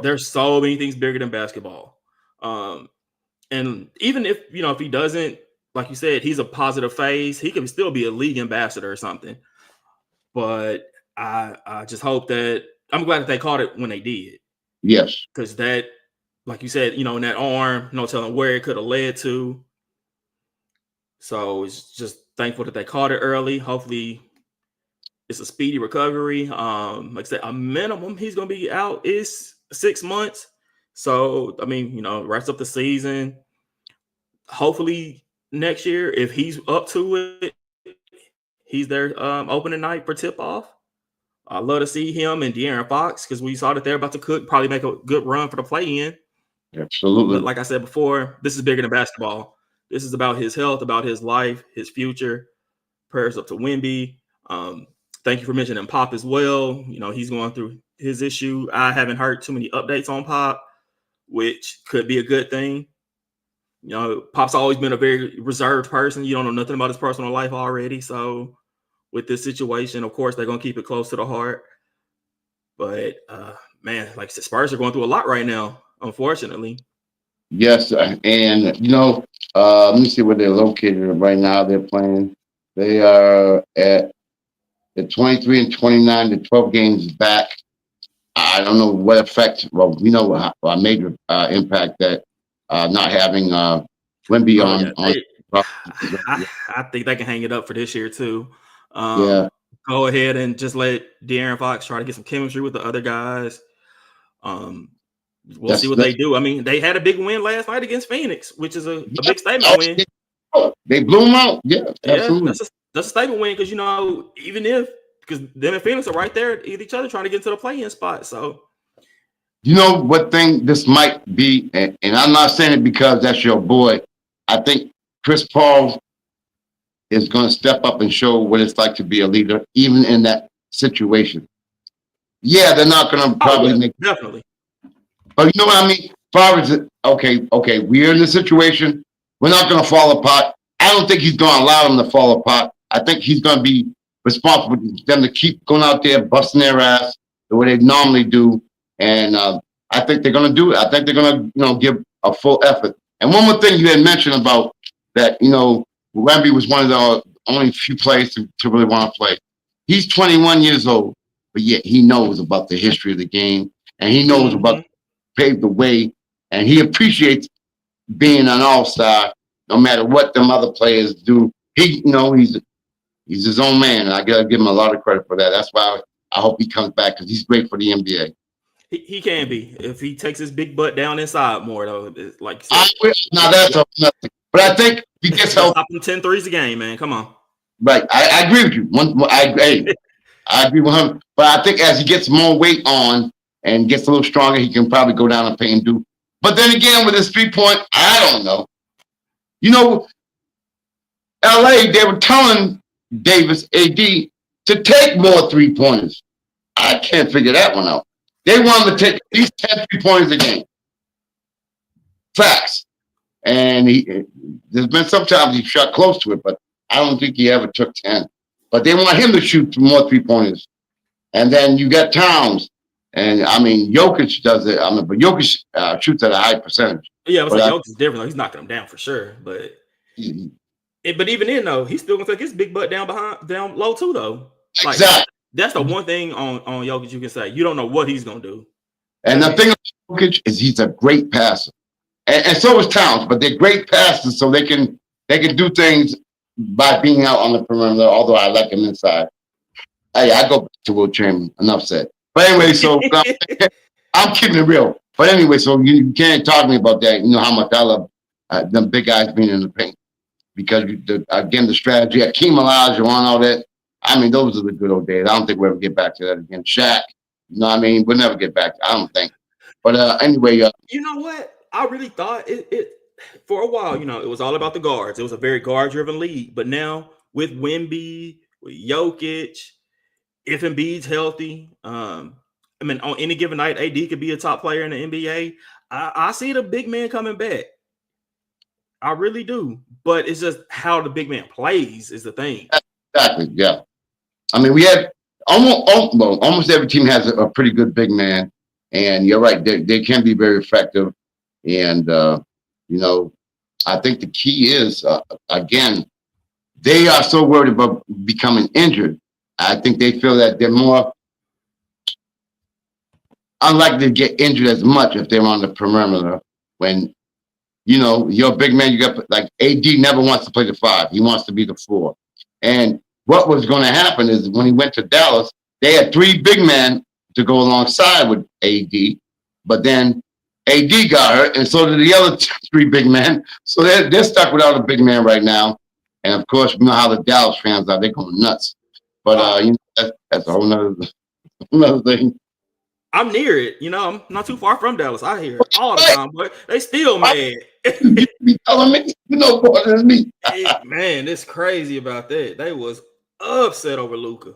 There's so many things bigger than basketball. And even if he doesn't, like you said, he's a positive face, he can still be a league ambassador or something. But I just hope that I'm glad that they caught it when they did. Yes. Because that, like you said, in that arm, no telling where it could have led to. So it's just thankful that they caught it early. Hopefully it's a speedy recovery. Like I said, a minimum he's going to be out is 6 months. So, I mean, wraps up the season. Hopefully next year, if he's up to it, he's there opening night for tip-off. I'd love to see him and De'Aaron Fox, because we saw that they're about to probably make a good run for the play-in. Absolutely. But like I said before, this is bigger than basketball. This is about his health, about his life, his future. Prayers up to Wemby. Thank you for mentioning Pop as well. He's going through his issue. I haven't heard too many updates on Pop, which could be a good thing. Pop's always been a very reserved person. You don't know nothing about his personal life already. So with this situation, of course, they're going to keep it close to the heart. But, man, like I said, Spurs are going through a lot right now, unfortunately. Yes, and let me see where they're located right now. They're playing. They are at the 23 and 29, the 12 games back. I don't know what effect. Well, we know a major impact that not having Wemby on. I think they can hang it up for this year too. Yeah. Go ahead and just let De'Aaron Fox try to get some chemistry with the other guys. We'll see what they do. I mean, they had a big win last night against Phoenix, which is a big statement win. They blew them out. Yeah, absolutely. That's a statement win, because even if, because them and Phoenix are right there at each other trying to get into the play-in spot. So, what thing this might be, and I'm not saying it because that's your boy. I think Chris Paul is going to step up and show what it's like to be a leader, even in that situation. Yeah, they're not going to Oh probably yeah, make, definitely. but you know what I mean? Far as okay, we're in this situation. We're not going to fall apart. I don't think he's going to allow them to fall apart. I think he's going to be responsible for them to keep going out there busting their ass the way they normally do, and I think they're going to do it. I think they're going to give a full effort. And one more thing you had mentioned about that, Wemby was one of the only few players to really want to play. He's 21 years old, but yet he knows about the history of the game, and he knows Hmm. about paved the way, and he appreciates being an all-star no matter what them other players do. He's his own man, and I gotta give him a lot of credit for that. That's why I hope he comes back because he's great for the NBA. He can be if he takes his big butt down inside more though. Like you I said, now that's nothing, but I think he gets gotta help. stop him 10 threes a game, man. Come on. Right, I agree with you. I agree with him, but I think as he gets more weight on and gets a little stronger, he can probably go down and pay and do. But then again, with his 3 point, I don't know. You know, LA, they were telling Davis AD to take more 3 pointers. I can't figure that one out. They want him to take at least 10 3 pointers a game. Facts. And there's been sometimes he shot close to it, but I don't think he ever took 10. But they want him to shoot more 3 pointers. And then you got Towns. And I mean, Jokic does it. But Jokic shoots at a high percentage. Yeah, I was But like, Jokic is different. He's knocking him down for sure. But even then, though, he's still gonna take his big butt down low too, though. Like exactly. that's the one thing on Jokic you can say. You don't know what he's gonna do. And the thing about Jokic is he's a great passer. And so is Towns, but they're great passers, so they can do things by being out on the perimeter. Although I like him inside. Hey, I go back to Will Chamberlain. Enough said. But anyway, so I'm keeping it real. But anyway, so you can't talk to me about that. You know how much I love them big guys being in the paint because again the strategy, Akeem Olajuwon, all that. I mean, those are the good old days. I don't think we'll ever get back to that again. Shaq, you know what I mean? We'll never get back. I don't think. But anyway, You know what? I really thought it for a while. It was all about the guards. It was a very guard-driven league. But now with Wemby, with Jokic, if Embiid's healthy, I mean, on any given night, AD could be a top player in the NBA. I see the big man coming back. I really do. But it's just how the big man plays is the thing. exactly, yeah. I mean, we had almost every team has a pretty good big man, and you're right, they can be very effective. And I think the key is again, they are so worried about becoming injured. I think they feel that they're more unlikely to get injured as much if they're on the perimeter. When you're a big man, you got like AD never wants to play the 5; he wants to be the 4. And what was going to happen is when he went to Dallas, they had 3 big men to go alongside with AD, but then AD got hurt, and so did the other 3 big men. So they're stuck without a big man right now. And of course, you know how the Dallas fans are; they're going nuts. But that's a whole another thing. I'm near it. I'm not too far from Dallas. I hear it all the time, but they still mad. You be telling me, more than me. Man, it's crazy about that. They was upset over Luka.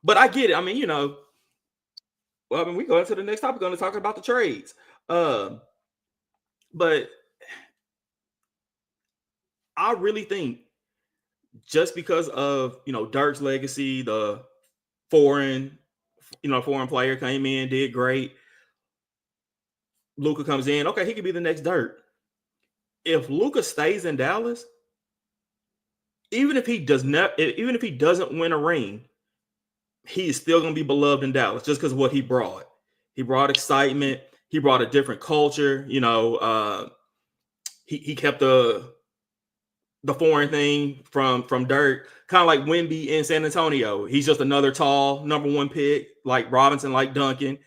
But I get it. I mean, we go into the next topic. We're going to talk about the trades. But I really think just because of Dirk's legacy, the foreign player came in, did great. Luka comes in, okay, he could be the next Dirk. If Luka stays in Dallas, even if he doesn't win a ring, he is still going to be beloved in Dallas just because of what he brought. He brought excitement. He brought a different culture. He kept the foreign thing from Dirk, kind of like Wemby in San Antonio. He's just another tall number 1 pick, like Robinson, like Duncan.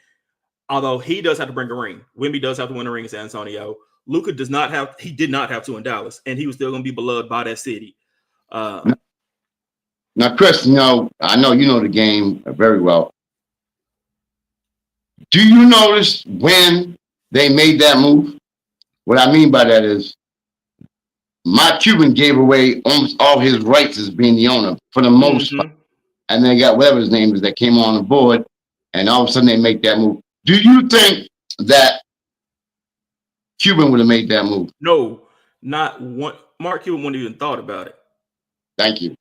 Although he does have to bring a ring. Wemby does have to win a ring in San Antonio. Luka did not have to in Dallas, and he was still going to be beloved by that city. Now, Chris, I know you know the game very well. Do you notice when they made that move? What I mean by that is my Cuban gave away almost all his rights as being the owner for the most part. Mm-hmm. And they got whatever his name is that came on the board, and all of a sudden they make that move. Do you think that Cuban would have made that move? No, not one. Mark Cuban wouldn't even thought about it. Thank you.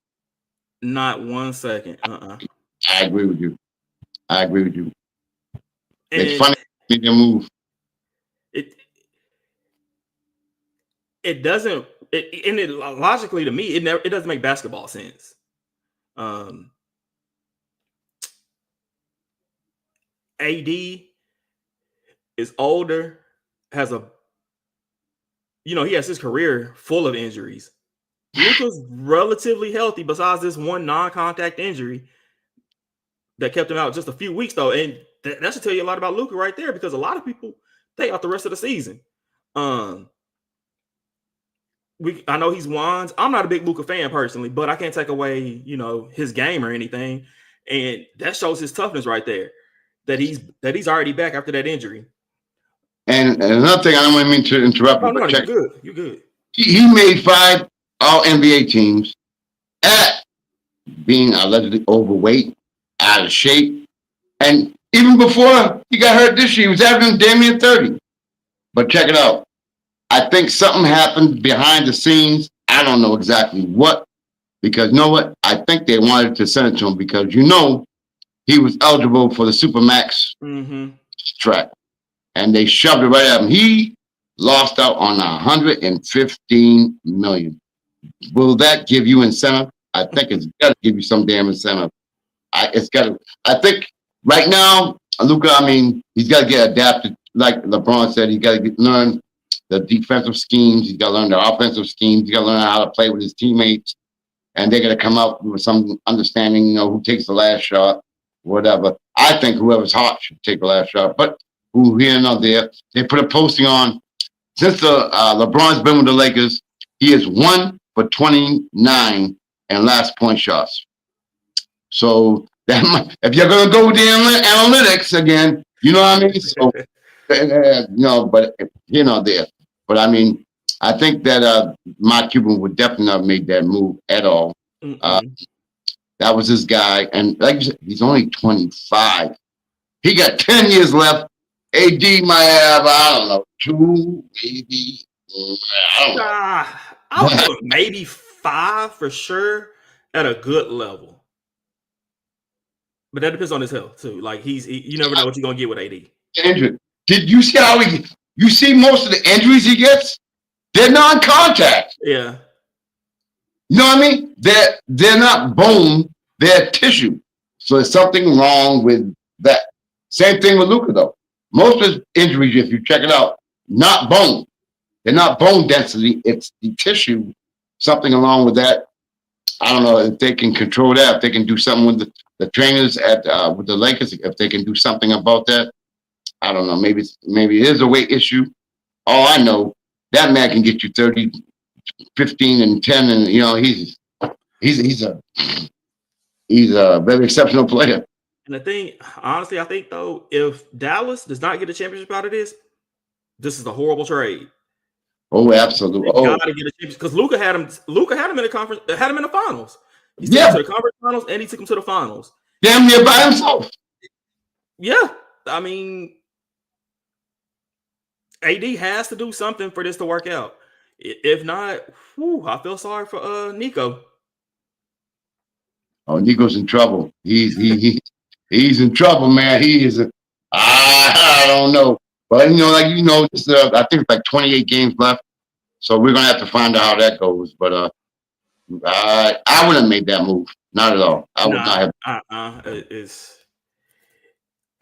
Not 1 second. I agree with you. I agree with you. It's And funny they made that move. it it doesn't. And it logically to me, it doesn't make basketball sense. AD is older, has he has his career full of injuries. Luka's relatively healthy besides this one non-contact injury that kept him out just a few weeks though. And that should tell you a lot about Luka right there, because a lot of people stay out the rest of the season. I know he's Juan's. I'm not a big Luka fan personally, but I can't take away, his game or anything. And that shows his toughness right there. That he's already back after that injury. And another thing, I don't mean to interrupt you, No, but check. you're good. You're good. He made 5 All NBA teams at being allegedly overweight, out of shape, and even before he got hurt this year, he was averaging damn near 30. But check it out. I think something happened behind the scenes. I don't know exactly what, because you know what? I think they wanted to send it to him because he was eligible for the Supermax track, and they shoved it right at him. He lost out on 115 million. Will that give you incentive? I think it's got to give you some damn incentive. It's got to. I think right now, Luka. I mean, he's got to get adapted. Like LeBron said, he got to learn the defensive schemes. He's got to learn the offensive schemes. He's got to learn how to play with his teammates, and they're going to come up with some understanding. Who takes the last shot, whatever. I think whoever's hot should take the last shot. But who here and there, they put a posting on. Since LeBron's been with the Lakers, he is 1 for 29 in last point shots. So if you're going to go with the analytics again, you know what I mean? So, but there. But I mean, I think that Mark Cuban would definitely not have made that move at all. That was his guy. And like you said, he's only 25. He got 10 years left. AD might have, I don't know, 2, maybe. I don't know. I would give him maybe 5 for sure at a good level. But that depends on his health too. Like you never know what you're gonna get with AD. Injured. Did you see how you see most of the injuries he gets? They're non-contact. Yeah. You know what I mean? They're not bone, they're tissue. So there's something wrong with that. Same thing with Luka though. Most of his injuries, if you check it out, not bone. They're not bone density, it's the tissue. Something along with that. I don't know if they can control that, if they can do something with the trainers with the Lakers, if they can do something about that. I don't know. Maybe it is a weight issue. All I know, that man can get you 30, 15, and 10, and he's a very exceptional player. And the thing, honestly, I think though, if Dallas does not get a championship out of this is a horrible trade. Oh, absolutely. They gotta get a championship because Luka had him in the conference, had him in the finals. He took him to the conference finals and he took him to the finals. Damn near by himself. Yeah. I mean, AD has to do something for this to work out. If not, I feel sorry for Nico. Oh, Nico's in trouble. He's in trouble, man. He is. I don't know, but I think it's like 28 games left, so we're gonna have to find out how that goes. But I wouldn't have made that move. Not at all. I would not have.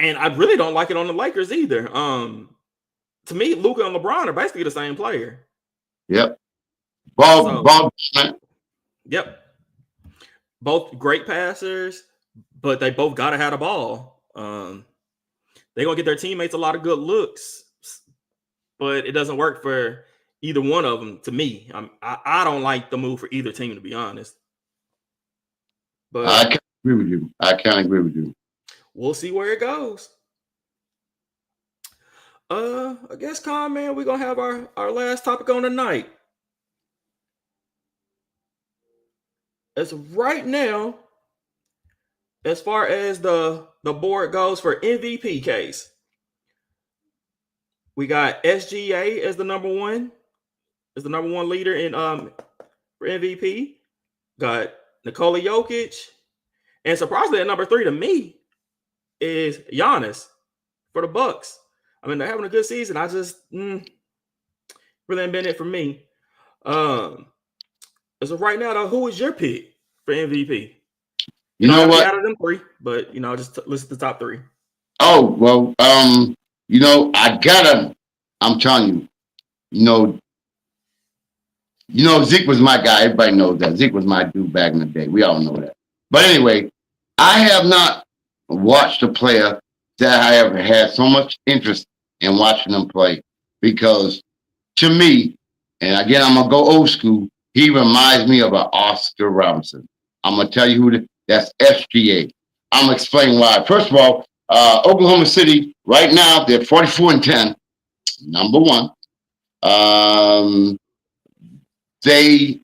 And I really don't like it on the Lakers either. To me, Luka and LeBron are basically the same player. Yep. Ball. Yep. Both great passers, but they both gotta have the ball. They're gonna get their teammates a lot of good looks, but it doesn't work for either one of them. To me, I don't like the move for either team, to be honest. But I can't agree with you. We'll see where it goes. I guess, man, we're gonna have our last topic on the night. as of right now, as far as the board goes for MVP case, we got SGA as the number one leader in for MVP. Got Nikola Jokic, and surprisingly, at number 3 to me is Giannis for the Bucks. I mean, they're having a good season. I just really ain't been it for me. As of right now, though, who is your pick for MVP? You You don't know have to be what? out of them 3, but just listen to the top 3. Oh well, I gotta. I'm telling you, you know, Zeke was my guy. Everybody knows that Zeke was my dude back in the day. We all know that. But anyway, I have not watched a player that I ever had so much interest in watching them play because to me, and again, I'm gonna go old school. He reminds me of an Oscar Robinson. I'm gonna tell you that's SGA. I'm gonna explain why. First of all, Oklahoma City right now they're 44-10, number one. Um, they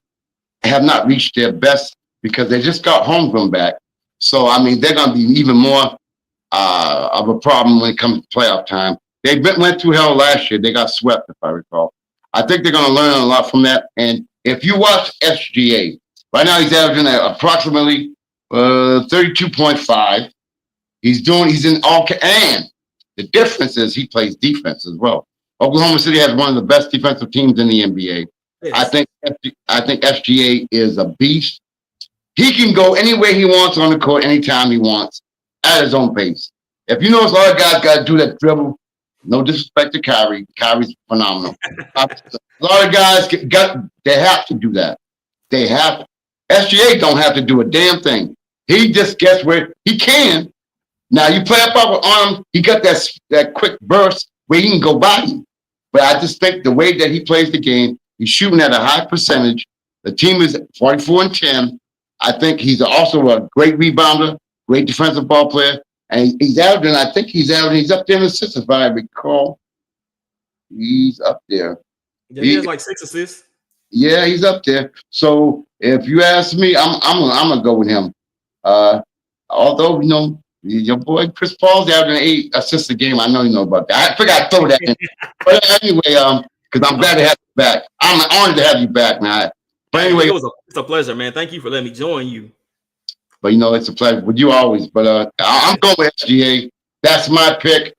have not reached their best because they just got home from back. So I mean, they're gonna be even more of a problem when it comes to playoff time. Went through hell last year. They got swept, if I recall. I think they're going to learn a lot from that. And if you watch SGA, right now he's averaging approximately 32.5. He's in all, and the difference is he plays defense as well. Oklahoma City has one of the best defensive teams in the NBA. Yes. I think SGA is a beast. He can go anywhere he wants on the court, anytime he wants, at his own pace. If you notice, a lot of guys got to do that dribble. No disrespect to Kyrie. Kyrie's phenomenal. A lot of guys they have to do that. They have. SGA don't have to do a damn thing. He just gets where he can. Now you play up with arm, he got that quick burst where he can go by you. But I just think the way that he plays the game, he's shooting at a high percentage. The team is 44-10. I think he's also a great rebounder, great defensive ball player. And he's up there in assists, if I recall. He's up there. Yeah, he has like 6 assists. Yeah, he's up there. So if you ask me, I'm gonna go with him. Although your boy Chris Paul's averaging 8 assists a game. I know you know about that. I forgot to throw that in. But anyway, because I'm glad to have you back. I'm honored to have you back, man. But anyway, it's a pleasure, man. Thank you for letting me join you. But it's a pleasure with you always. But I'm going with SGA. That's my pick.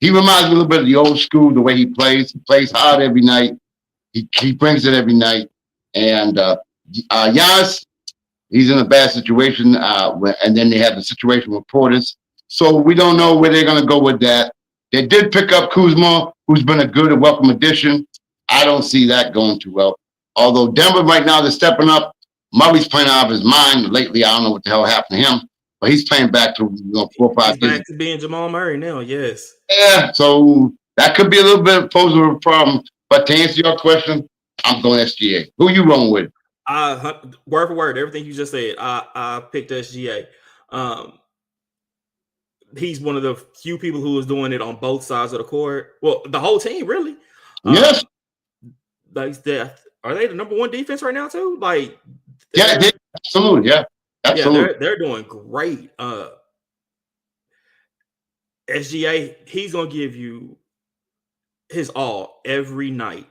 He reminds me a little bit of the old school, the way he plays. He plays hard every night. He brings it every night. And Giannis, he's in a bad situation. And then they have the situation with Portis. So we don't know where they're going to go with that. They did pick up Kuzma, who's been a good and welcome addition. I don't see that going too well. Although Denver right now, they're stepping up. Murray's playing out of his mind lately. I don't know what the hell happened to him, but he's playing back to 4 or 5 years. He's back to being Jamal Murray now. Yes. Yeah. So that could be a little bit pose a problem. But to answer your question, I'm going SGA. Who you rolling with? Word for word, everything you just said. I picked SGA. He's one of the few people who is doing it on both sides of the court. Well, the whole team, really. Yes. Are they the number 1 defense right now too? Like, yeah, absolutely, yeah, absolutely. Yeah, they're doing great. SGA, he's gonna give you his all every night.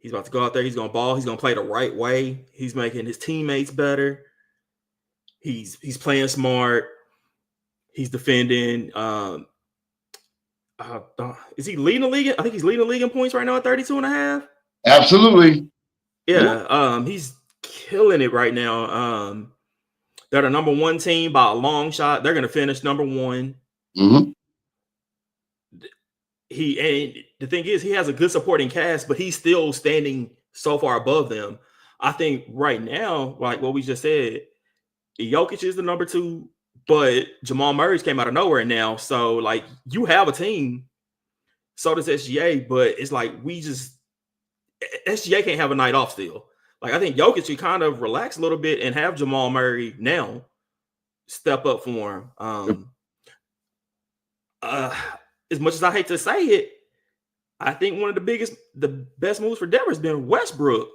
He's about to go out there. He's gonna ball. He's gonna play the right way. He's making his teammates better. He's playing smart. He's defending. Is he leading the league? I think he's leading the league in points right now at 32.5. Absolutely. Yeah. He's killing it right now. They're the number 1 team by a long shot. They're gonna finish number 1. Mm-hmm. And the thing is, he has a good supporting cast, but he's still standing so far above them. I think right now, like what we just said, Jokic is the number 2, but Jamal Murray's came out of nowhere now. So like you have a team, so does SGA, but it's like SGA can't have a night off still. Like I think Jokic should kind of relax a little bit and have Jamal Murray now step up for him. As much as I hate to say it, I think one of the best moves for Denver has been Westbrook.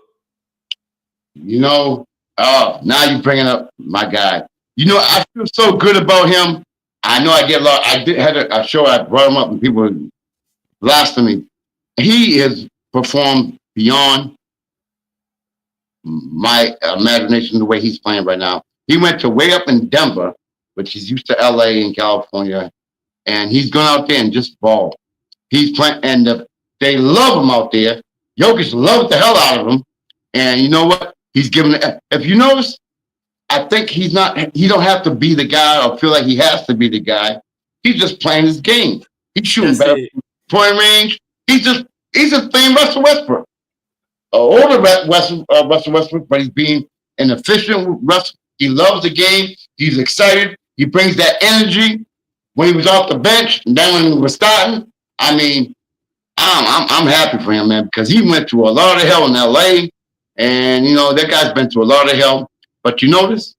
Oh, now you're bringing up my guy. You know, I feel so good about him. I know I get a lot. I did had a show. I brought him up, and people were blasphemy. He has performed beyond my imagination the way he's playing right now. He went to way up in Denver, which is used to LA and California, and he's gone out there and just ball. He's playing, and they love him out there. Jokic loves the hell out of him, and you know what? He's giving. If you notice, I think he's not. He don't have to be the guy or feel like he has to be the guy. He's just playing his game. He's shooting That's better it. point range. He's just playing Russell Westbrook. Older Russell Westbrook, but he's being an efficient Russell. He loves the game. He's excited. He brings that energy when he was off the bench, and then when he was starting. I mean, I'm happy for him, man, because he went through a lot of hell in LA, and you know that guy's been through a lot of hell. But you notice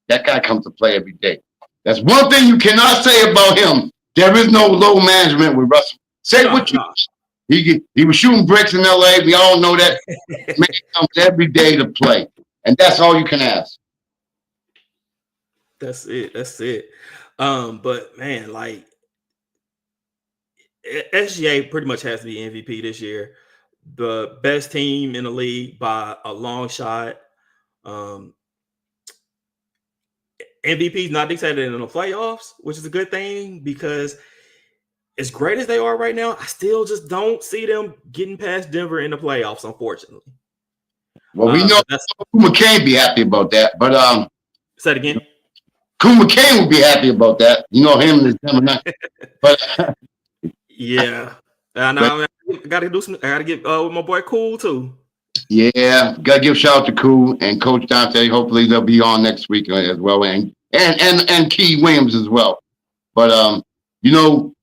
that guy comes to play every day. That's one thing you cannot say about him. There is no low management with Russell. Say No, what you. no. He was shooting bricks in LA. We all know that. Man comes every day to play, and that's all you can ask. That's it. That's it. But man, like SGA pretty much has to be MVP this year. The best team in the league by a long shot. Um, MVP is not dictated in the playoffs, which is a good thing because as great as they are right now, I still just don't see them getting past Denver in the playoffs, unfortunately. Well, we know That's Kuma can't be happy about that, but say it again. Kuma Kane will be happy about that. You know him and his Gemini. But Yeah. And but I gotta do some. I gotta get with my boy Cool too. yeah, gotta give shout out to Cool and Coach Dante. Hopefully they'll be on next week as well, and Key Williams as well. But you know,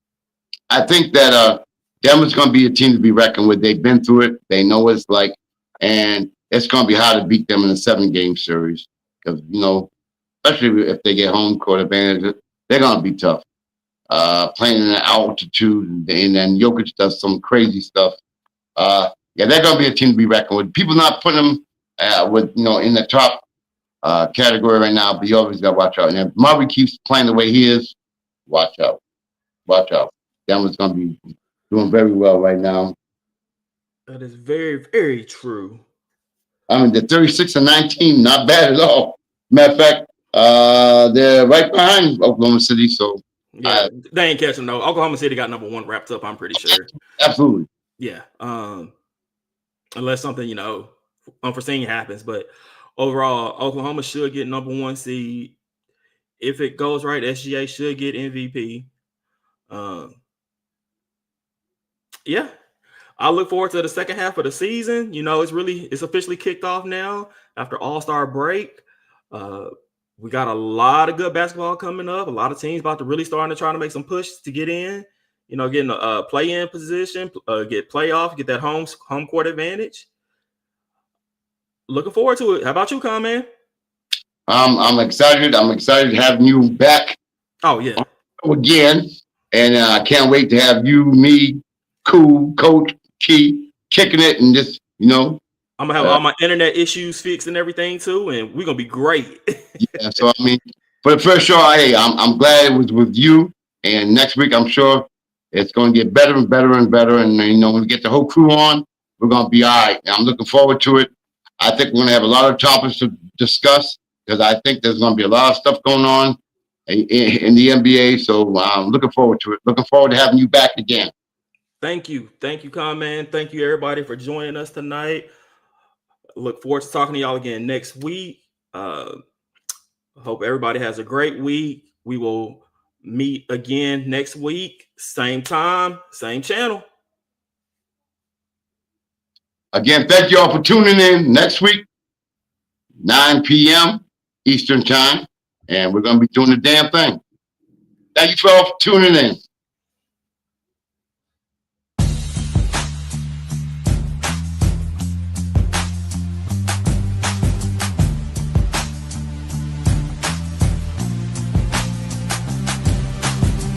I think that Denver's gonna be a team to be reckoned with. They've been through it. They know what it's like, and it's gonna be hard to beat them in a 7-game series because you know, especially if they get home court advantage, they're gonna be tough. Playing in the altitude, and then Jokic does some crazy stuff. Yeah, they're gonna be a team to be reckoned with. People not putting them with in the top category right now, but you always got to watch out. And if Murray keeps playing the way he is, watch out, watch out. Denver's gonna be doing very well right now. That is very, very true. I mean, the 36-19, not bad at all. Matter of fact, they're right behind Oklahoma City, so Yeah, they ain't catching no. Oklahoma City got number one wrapped up. I'm pretty sure. absolutely. Yeah. Unless something unforeseen happens, but overall, Oklahoma should get number one seed. If it goes right, SGA should get MVP. Yeah, I look forward to the second half of the season. It's officially kicked off now after All-Star break. We got a lot of good basketball coming up. A lot of teams about to really starting to try to make some push to get in. Getting a play-in position, get playoff, get that home court advantage. Looking forward to it. How about you, Con, man? I'm excited. I'm excited having you back Oh yeah, again, and I can't wait to have you, me, Cool, Coach, Key kicking it, and just I'm gonna have all my internet issues fixed and everything too, and we're gonna be great. yeah. So I mean, for the first show, hey, I'm glad it was with you, and next week I'm sure it's going to get better and better and better, and when we get the whole crew on, we're going to be all right. And I'm looking forward to it. I think we're going to have a lot of topics to discuss because I think there's going to be a lot of stuff going on in the NBA. So I'm looking forward to it. Looking forward to having you back again. Thank you, Con, man. Thank you, everybody, for joining us tonight. Look forward to talking to y'all again next week. Hope everybody has a great week. We will meet again next week, same time, same channel. Again, thank you all for tuning in next week, 9 p.m. Eastern time, and we're going to be doing the damn thing. Thank you for all for tuning in.